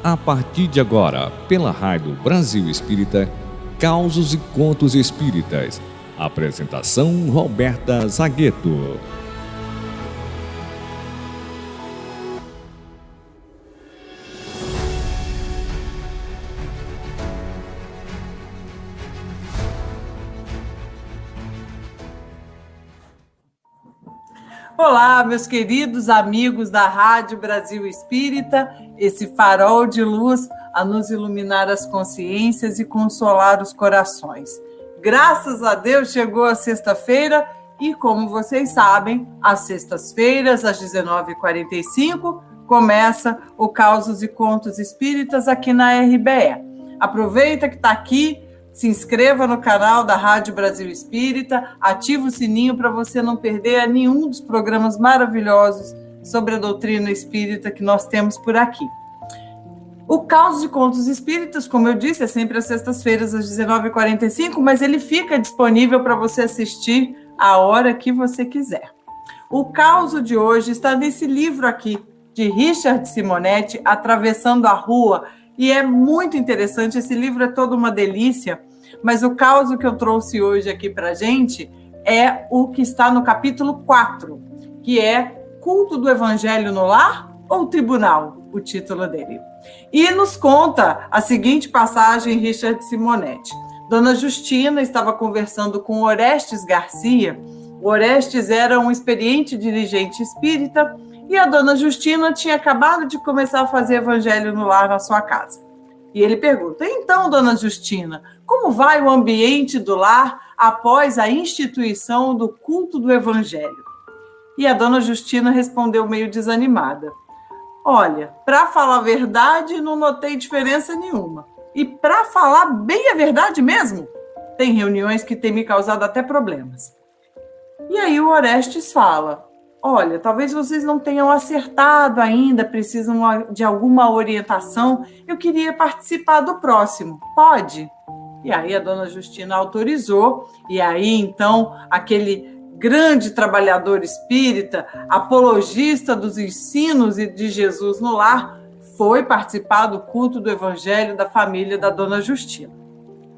A partir de agora, pela Rádio Brasil Espírita, Causos e Contos Espíritas. Apresentação Roberta Zagueto. Olá, meus queridos amigos da Rádio Brasil Espírita, esse farol de luz a nos iluminar as consciências e consolar os corações. Graças a Deus chegou a sexta-feira e, como vocês sabem, às sextas-feiras, às 19h45, começa o Causos e Contos Espíritas aqui na RBE. Aproveita que está aqui, se inscreva no canal da Rádio Brasil Espírita, ativa o sininho para você não perder nenhum dos programas maravilhosos sobre a doutrina espírita que nós temos por aqui. O Causos e Contos Espíritas, como eu disse, é sempre às sextas-feiras, às 19h45, mas ele fica disponível para você assistir a hora que você quiser. O caso de hoje está nesse livro aqui, de Richard Simonetti, Atravessando a Rua, e é muito interessante. Esse livro é toda uma delícia, mas o caso que eu trouxe hoje aqui para a gente é o que está no capítulo 4, que é Culto do Evangelho no Lar ou Tribunal, o título dele. E nos conta a seguinte passagem, Richard Simonetti. Dona Justina estava conversando com Orestes Garcia. O Orestes era um experiente dirigente espírita e a Dona Justina tinha acabado de começar a fazer evangelho no lar na sua casa. E ele pergunta: então, Dona Justina, como vai o ambiente do lar após a instituição do culto do evangelho? E a Dona Justina respondeu meio desanimada: olha, para falar a verdade, não notei diferença nenhuma. E para falar bem a verdade mesmo, tem reuniões que têm me causado até problemas. E aí o Orestes fala: olha, talvez vocês não tenham acertado ainda, precisam de alguma orientação. Eu queria participar do próximo. Pode? E aí a Dona Justina autorizou. E aí, então, aquele grande trabalhador espírita, apologista dos ensinos de Jesus no lar, foi participar do culto do Evangelho da família da Dona Justina.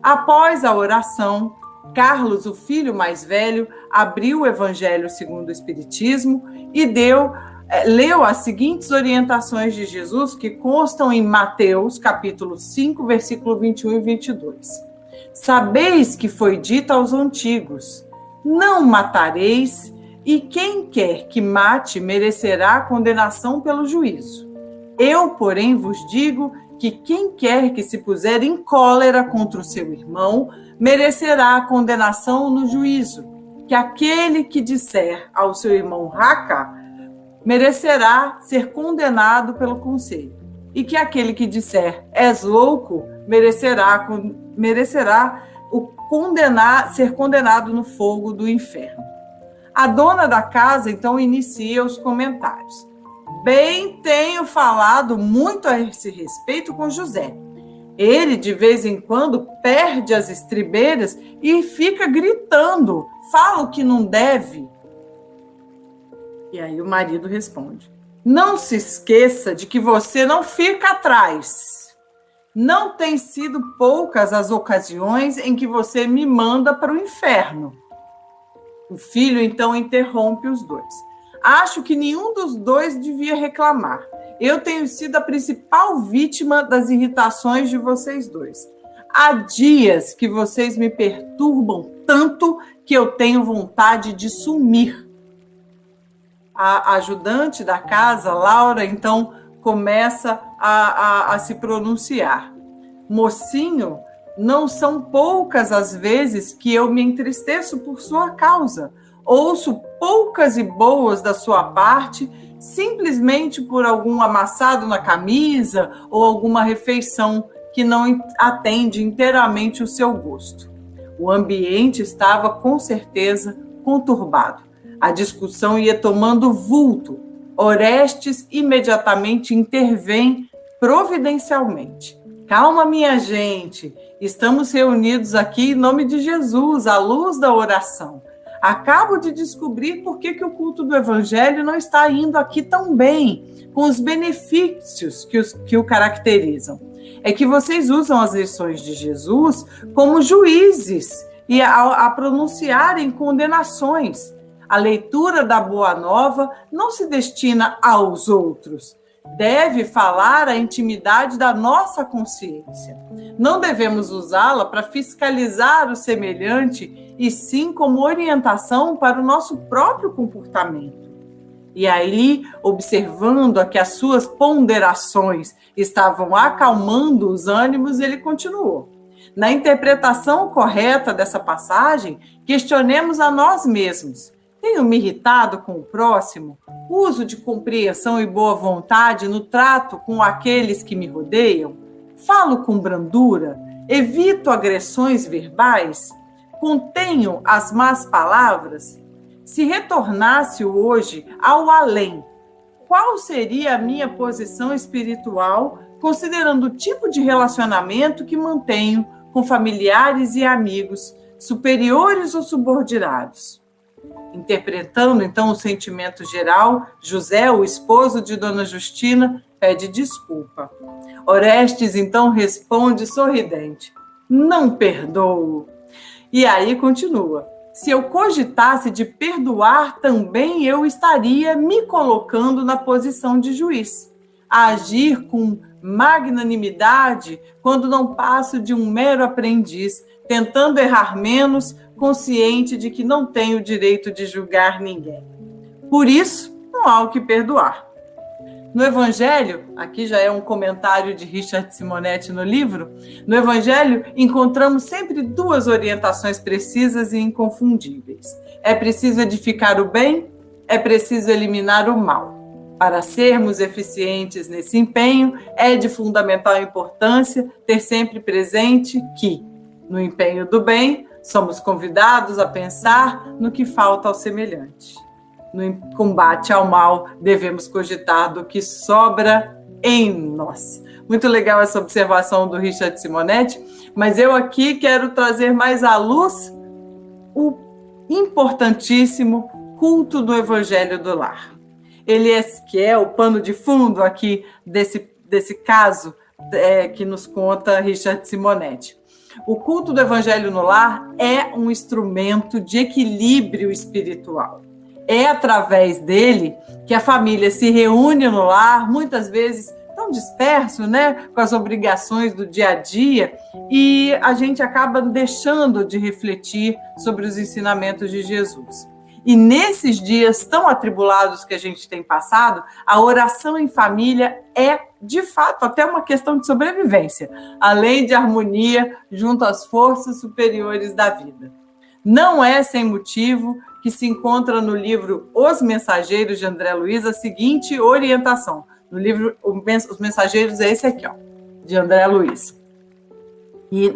Após a oração, Carlos, o filho mais velho, abriu o Evangelho segundo o Espiritismo e leu as seguintes orientações de Jesus que constam em Mateus, capítulo 5, versículo 21 e 22. Sabeis que foi dito aos antigos: não matareis, e quem quer que mate merecerá condenação pelo juízo. Eu, porém, vos digo que quem quer que se puser em cólera contra o seu irmão merecerá a condenação no juízo, que aquele que disser ao seu irmão raca merecerá ser condenado pelo conselho, e que aquele que disser és louco merecerá ser condenado no fogo do inferno. A dona da casa, então, inicia os comentários. Bem, tenho falado muito a esse respeito com José. Ele, de vez em quando, perde as estribeiras e fica gritando, fala o que não deve. E aí o marido responde: não se esqueça de que você não fica atrás. Não tem sido poucas as ocasiões em que você me manda para o inferno. O filho, então, interrompe os dois. Acho que nenhum dos dois devia reclamar. Eu tenho sido a principal vítima das irritações de vocês dois. Há dias que vocês me perturbam tanto que eu tenho vontade de sumir. A ajudante da casa, Laura, então, começa a se pronunciar. Mocinho, não são poucas as vezes que eu me entristeço por sua causa. Ouço poucas e boas da sua parte, simplesmente por algum amassado na camisa ou alguma refeição que não atende inteiramente o seu gosto. O ambiente estava, com certeza, conturbado. A discussão ia tomando vulto. Orestes imediatamente intervém providencialmente. Calma, minha gente, estamos reunidos aqui em nome de Jesus, à luz da oração. Acabo de descobrir por que o culto do Evangelho não está indo aqui tão bem, com os benefícios que o caracterizam. É que vocês usam as lições de Jesus como juízes e a pronunciarem condenações. A leitura da Boa Nova não se destina aos outros. Deve falar a intimidade da nossa consciência. Não devemos usá-la para fiscalizar o semelhante, e sim como orientação para o nosso próprio comportamento. E aí, observando que as suas ponderações estavam acalmando os ânimos, ele continuou. Na interpretação correta dessa passagem, questionemos a nós mesmos. Tenho me irritado com o próximo? Uso de compreensão e boa vontade no trato com aqueles que me rodeiam? Falo com brandura? Evito agressões verbais? Contenho as más palavras? Se retornasse hoje ao além, qual seria a minha posição espiritual, considerando o tipo de relacionamento que mantenho com familiares e amigos, superiores ou subordinados? Interpretando, então, o sentimento geral, José, o esposo de Dona Justina, pede desculpa. Orestes, então, responde sorridente: não perdoo. E aí continua: se eu cogitasse de perdoar, também eu estaria me colocando na posição de juiz, a agir com magnanimidade quando não passo de um mero aprendiz, tentando errar menos, consciente de que não tenho o direito de julgar ninguém. Por isso, não há o que perdoar. No Evangelho, aqui já é um comentário de Richard Simonetti no livro, no Evangelho encontramos sempre duas orientações precisas e inconfundíveis. É preciso edificar o bem, é preciso eliminar o mal. Para sermos eficientes nesse empenho, é de fundamental importância ter sempre presente que, no empenho do bem, somos convidados a pensar no que falta ao semelhante. No combate ao mal, devemos cogitar do que sobra em nós. Muito legal essa observação do Richard Simonetti, mas eu aqui quero trazer mais à luz o importantíssimo culto do Evangelho do Lar. Ele que é o pano de fundo aqui desse caso que nos conta Richard Simonetti. O culto do Evangelho no Lar é um instrumento de equilíbrio espiritual. É através dele que a família se reúne no lar, muitas vezes tão disperso, né, com as obrigações do dia a dia, e a gente acaba deixando de refletir sobre os ensinamentos de Jesus. E nesses dias tão atribulados que a gente tem passado, a oração em família é, de fato, até uma questão de sobrevivência, além de harmonia junto às forças superiores da vida. Não é sem motivo que se encontra no livro Os Mensageiros, de André Luiz, a seguinte orientação. No livro Os Mensageiros é esse aqui, ó, de André Luiz. E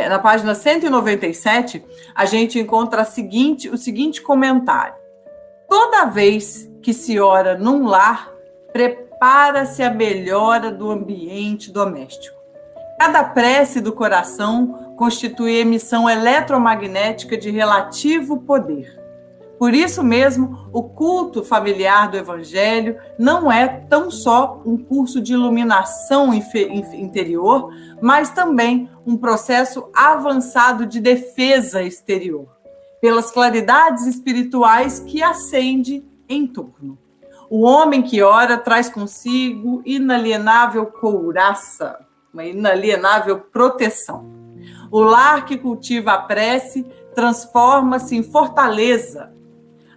na página 197, a gente encontra o seguinte comentário. Toda vez que se ora num lar, prepara-se a melhora do ambiente doméstico. Cada prece do coração constitui emissão eletromagnética de relativo poder. Por isso mesmo, o culto familiar do Evangelho não é tão só um curso de iluminação interior, mas também um processo avançado de defesa exterior, pelas claridades espirituais que acende em torno. O homem que ora traz consigo inalienável couraça, uma inalienável proteção. O lar que cultiva a prece transforma-se em fortaleza.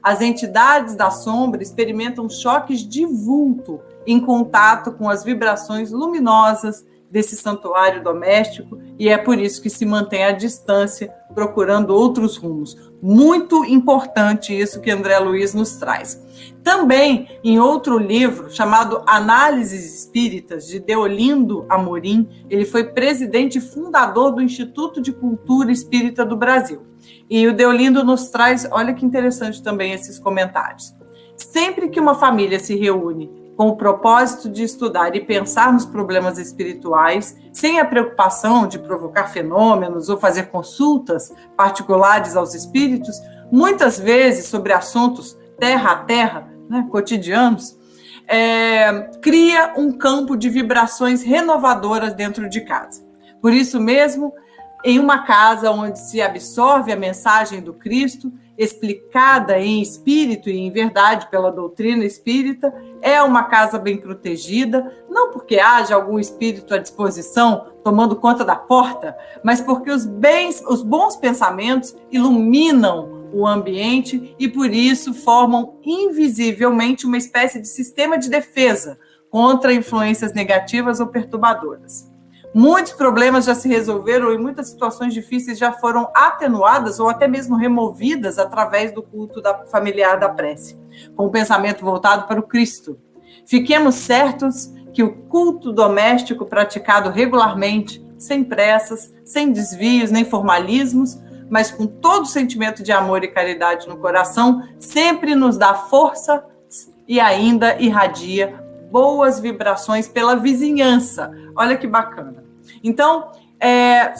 As entidades da sombra experimentam choques de vulto em contato com as vibrações luminosas desse santuário doméstico, e é por isso que se mantém à distância, procurando outros rumos. Muito importante isso que André Luiz nos traz. Também, em outro livro, chamado Análises Espíritas, de Deolindo Amorim, ele foi presidente e fundador do Instituto de Cultura Espírita do Brasil. E o Deolindo nos traz, olha que interessante também esses comentários. Sempre que uma família se reúne com o propósito de estudar e pensar nos problemas espirituais, sem a preocupação de provocar fenômenos ou fazer consultas particulares aos espíritos, muitas vezes sobre assuntos terra a terra, né, cotidianos, cria um campo de vibrações renovadoras dentro de casa. Por isso mesmo, em uma casa onde se absorve a mensagem do Cristo, explicada em espírito e em verdade pela doutrina espírita, é uma casa bem protegida, não porque haja algum espírito à disposição tomando conta da porta, mas porque os bons pensamentos iluminam o ambiente e, por isso, formam invisivelmente uma espécie de sistema de defesa contra influências negativas ou perturbadoras. Muitos problemas já se resolveram e muitas situações difíceis já foram atenuadas ou até mesmo removidas através do culto familiar da prece, com o pensamento voltado para o Cristo. Fiquemos certos que o culto doméstico praticado regularmente, sem pressas, sem desvios nem formalismos, mas com todo o sentimento de amor e caridade no coração, sempre nos dá força e ainda irradia boas vibrações pela vizinhança. Olha que bacana. Então, é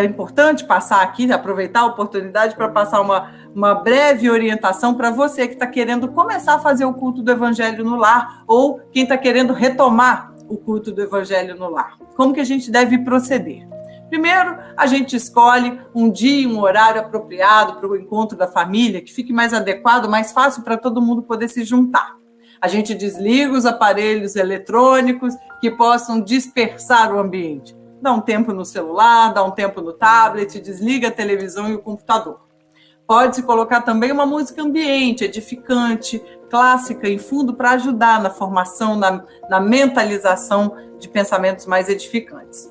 importante passar aqui, aproveitar a oportunidade para passar uma breve orientação para você que está querendo começar a fazer o culto do Evangelho no lar ou quem está querendo retomar o culto do Evangelho no lar. Como que a gente deve proceder? Primeiro, a gente escolhe um dia, um horário apropriado para o encontro da família, que fique mais adequado, mais fácil para todo mundo poder se juntar. A gente desliga os aparelhos eletrônicos que possam dispersar o ambiente. Dá um tempo no celular, dá um tempo no tablet, desliga a televisão e o computador. Pode-se colocar também uma música ambiente, edificante, clássica, em fundo, para ajudar na formação, na mentalização de pensamentos mais edificantes.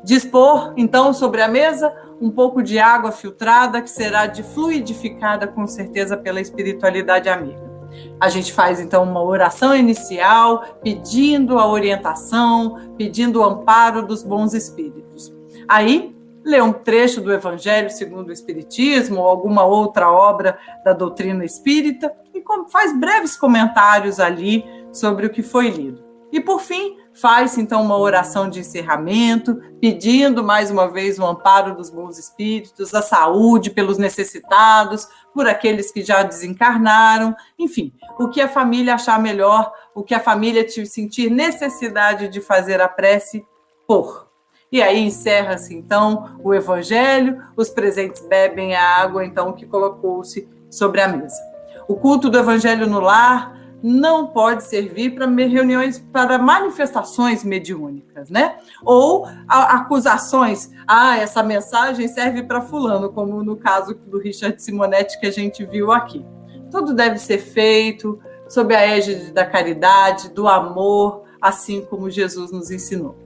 Dispor, então, sobre a mesa, um pouco de água filtrada, que será fluidificada, com certeza, pela espiritualidade amiga. A gente faz, então, uma oração inicial, pedindo a orientação, pedindo o amparo dos bons espíritos. Aí, lê um trecho do Evangelho segundo o Espiritismo, ou alguma outra obra da doutrina espírita, e faz breves comentários ali sobre o que foi lido. E, por fim, faz, então, uma oração de encerramento, pedindo, mais uma vez, o amparo dos bons espíritos, a saúde pelos necessitados, por aqueles que já desencarnaram, enfim, o que a família achar melhor, o que a família sentir necessidade de fazer a prece por. E aí encerra-se, então, o Evangelho, os presentes bebem a água, então, que colocou-se sobre a mesa. O culto do Evangelho no lar não pode servir para reuniões, para manifestações mediúnicas, né? Ou acusações, essa mensagem serve para fulano, como no caso do Richard Simonetti que a gente viu aqui. Tudo deve ser feito sob a égide da caridade, do amor, assim como Jesus nos ensinou.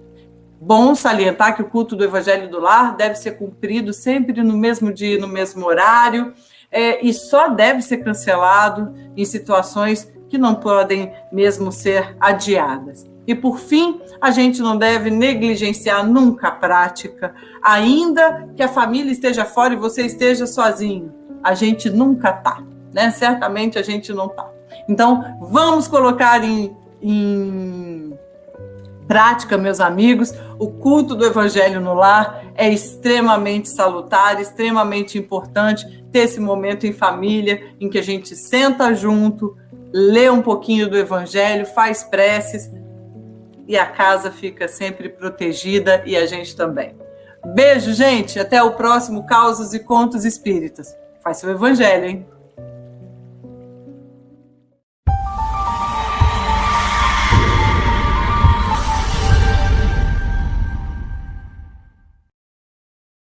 Bom salientar que o culto do Evangelho do Lar deve ser cumprido sempre no mesmo dia, no mesmo horário, e só deve ser cancelado em situações que não podem mesmo ser adiadas. E, por fim, a gente não deve negligenciar nunca a prática, ainda que a família esteja fora e você esteja sozinho. A gente nunca está, né? Certamente a gente não está. Então, vamos colocar em prática, meus amigos, o culto do Evangelho no lar é extremamente salutar, extremamente importante ter esse momento em família, em que a gente senta junto, lê um pouquinho do Evangelho, faz preces e a casa fica sempre protegida e a gente também. Beijo, gente. Até o próximo Causos e Contos Espíritas. Faz seu Evangelho, hein?